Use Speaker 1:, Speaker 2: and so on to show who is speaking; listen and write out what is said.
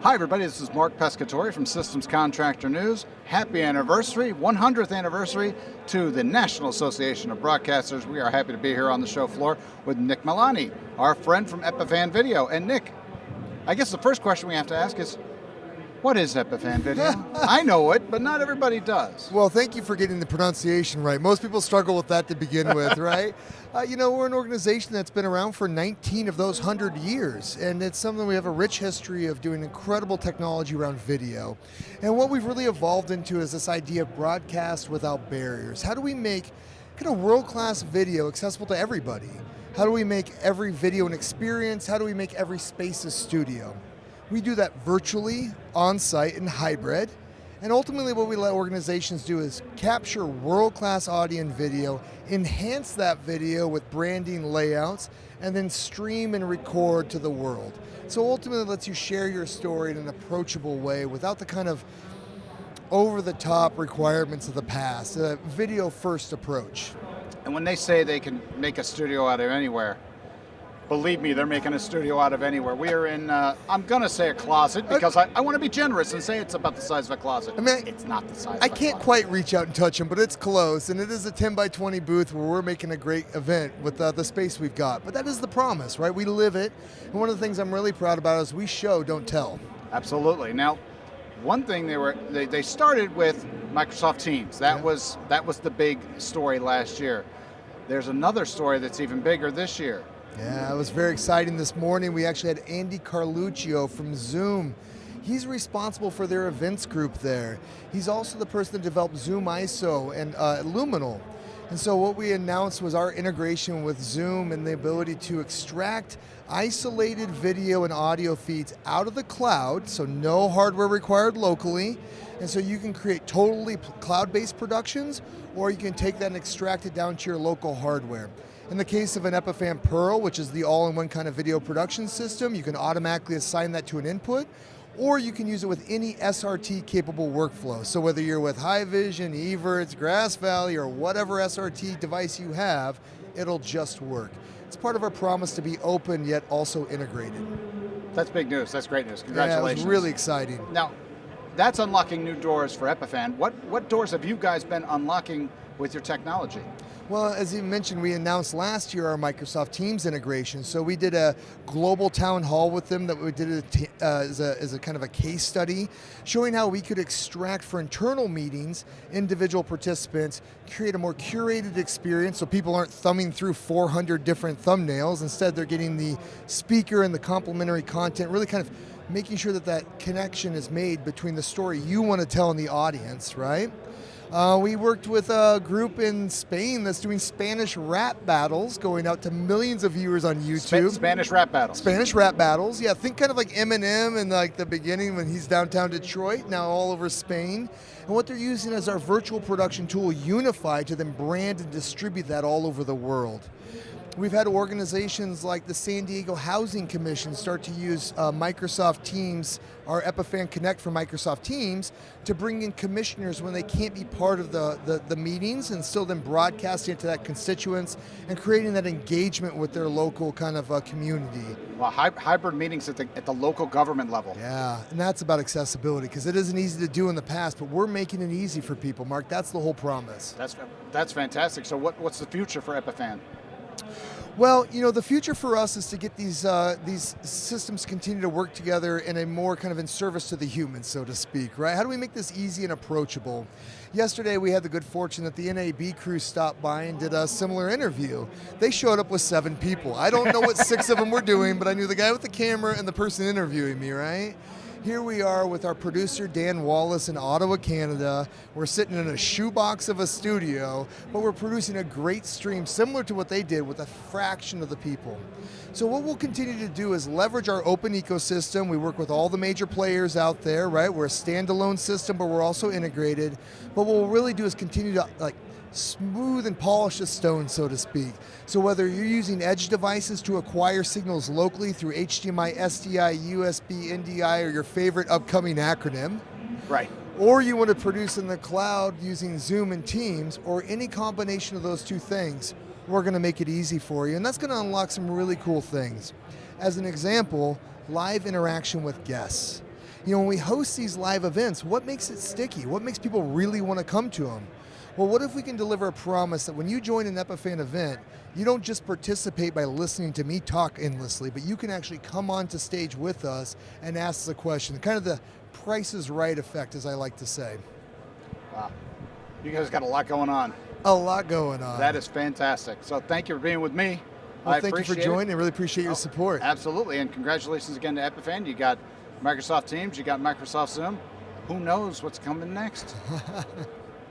Speaker 1: Hi everybody, this is Mark Pescatore from Systems Contractor News. Happy anniversary, 100th anniversary to the National Association of Broadcasters. We are happy to be here on the show floor with Nick Milani, our friend from Epiphan Video. And Nick, I guess the first question we have to ask is, what is Epiphan Video? I know it, but not everybody does.
Speaker 2: Well, thank you for getting the pronunciation right. Most people struggle with that to begin with, right? We're an organization that's been around for 19 of those 100 years, and it's something we have a rich history of doing incredible technology around video. And what we've really evolved into is this idea of broadcast without barriers. How do we make kind of world-class video accessible to everybody? How do we make every video an experience? How do we make every space a studio? We do that virtually, on-site, and hybrid. And ultimately what we let organizations do is capture world-class audio and video, enhance that video with branding layouts, and then stream and record to the world. So ultimately it lets you share your story in an approachable way without the kind of over-the-top requirements of the past, a video-first approach.
Speaker 1: And when they say they can make a studio out of anywhere, believe me, they're making a studio out of anywhere. We are in, I'm going to say a closet because I want to be generous and say it's about the size of a closet. It's not the size of a closet.
Speaker 2: I can't quite reach out and touch them, but it's close. And it is a 10 by 20 booth where we're making a great event with the space we've got. But that is the promise, right? We live it. And one of the things I'm really proud about is we show, don't tell.
Speaker 1: Absolutely. Now, one thing they started with Microsoft Teams. That was the big story last year. There's another story that's even bigger this year.
Speaker 2: Yeah, it was very exciting this morning. We actually had Andy Carluccio from Zoom. He's responsible for their events group there. He's also the person that developed Zoom ISO and Luminal. And so what we announced was our integration with Zoom and the ability to extract isolated video and audio feeds out of the cloud, so no hardware required locally. And so you can create totally cloud-based productions, or you can take that and extract it down to your local hardware. In the case of an Epiphan Pearl, which is the all-in-one kind of video production system, you can automatically assign that to an input, or you can use it with any SRT-capable workflow. So whether you're with Haivision, Evertz, Grass Valley, or whatever SRT device you have, it'll just work. It's part of our promise to be open yet also integrated.
Speaker 1: That's big news. That's great news. Congratulations.
Speaker 2: Yeah, it was really exciting.
Speaker 1: Now, that's unlocking new doors for Epiphan. What doors have you guys been unlocking with your technology?
Speaker 2: Well, as you mentioned, we announced last year our Microsoft Teams integration. So we did a global town hall with them that we did as a kind of a case study, showing how we could extract for internal meetings, individual participants, create a more curated experience so people aren't thumbing through 400 different thumbnails. Instead, they're getting the speaker and the complementary content, really kind of making sure that that connection is made between the story you want to tell in the audience, right? We worked with a group in Spain that's doing Spanish rap battles, going out to millions of viewers on YouTube.
Speaker 1: Spanish rap battles.
Speaker 2: Spanish rap battles, yeah. Think kind of like Eminem in like the beginning when he's downtown Detroit, now all over Spain. And what they're using is our virtual production tool, Unify, to then brand and distribute that all over the world. We've had organizations like the San Diego Housing Commission start to use Microsoft Teams, our Epiphan Connect for Microsoft Teams, to bring in commissioners when they can't be part of the meetings and still then broadcasting it to that constituents and creating that engagement with their local kind of community.
Speaker 1: Well, hybrid meetings at the local government level.
Speaker 2: Yeah, and that's about accessibility because it isn't easy to do in the past, but we're making it easy for people, Mark. That's the whole promise.
Speaker 1: That's fantastic. So what's the future for Epiphan?
Speaker 2: Well, the future for us is to get these systems continue to work together in a more kind of in service to the humans, so to speak, right? How do we make this easy and approachable? Yesterday, we had the good fortune that the NAB crew stopped by and did a similar interview. They showed up with 7 people. I don't know what 6 of them were doing, but I knew the guy with the camera and the person interviewing me, right? Here we are with our producer, Dan Wallace, in Ottawa, Canada. We're sitting in a shoebox of a studio, but we're producing a great stream similar to what they did with a fraction of the people. So what we'll continue to do is leverage our open ecosystem. We work with all the major players out there, right? We're a standalone system, but we're also integrated. But what we'll really do is continue to smooth and polish the stone, so to speak. So whether you're using edge devices to acquire signals locally through HDMI, SDI, USB, NDI, or your favorite upcoming acronym,
Speaker 1: right?
Speaker 2: Or you want to produce in the cloud using Zoom and Teams, or any combination of those two things, we're going to make it easy for you, and that's going to unlock some really cool things. As an example, live interaction with guests. When we host these live events, what makes it sticky? What makes people really want to come to them? Well, what if we can deliver a promise that when you join an Epiphan event, you don't just participate by listening to me talk endlessly, but you can actually come onto stage with us and ask the question, kind of the Price is Right effect, as I like to say.
Speaker 1: Wow. You guys got a lot going on.
Speaker 2: A lot going on.
Speaker 1: That is fantastic. So thank you for being with me.
Speaker 2: Well, thank you for joining. I really appreciate your support.
Speaker 1: Absolutely, and congratulations again to Epiphan. You got Microsoft Teams, you got Microsoft Zoom. Who knows what's coming next?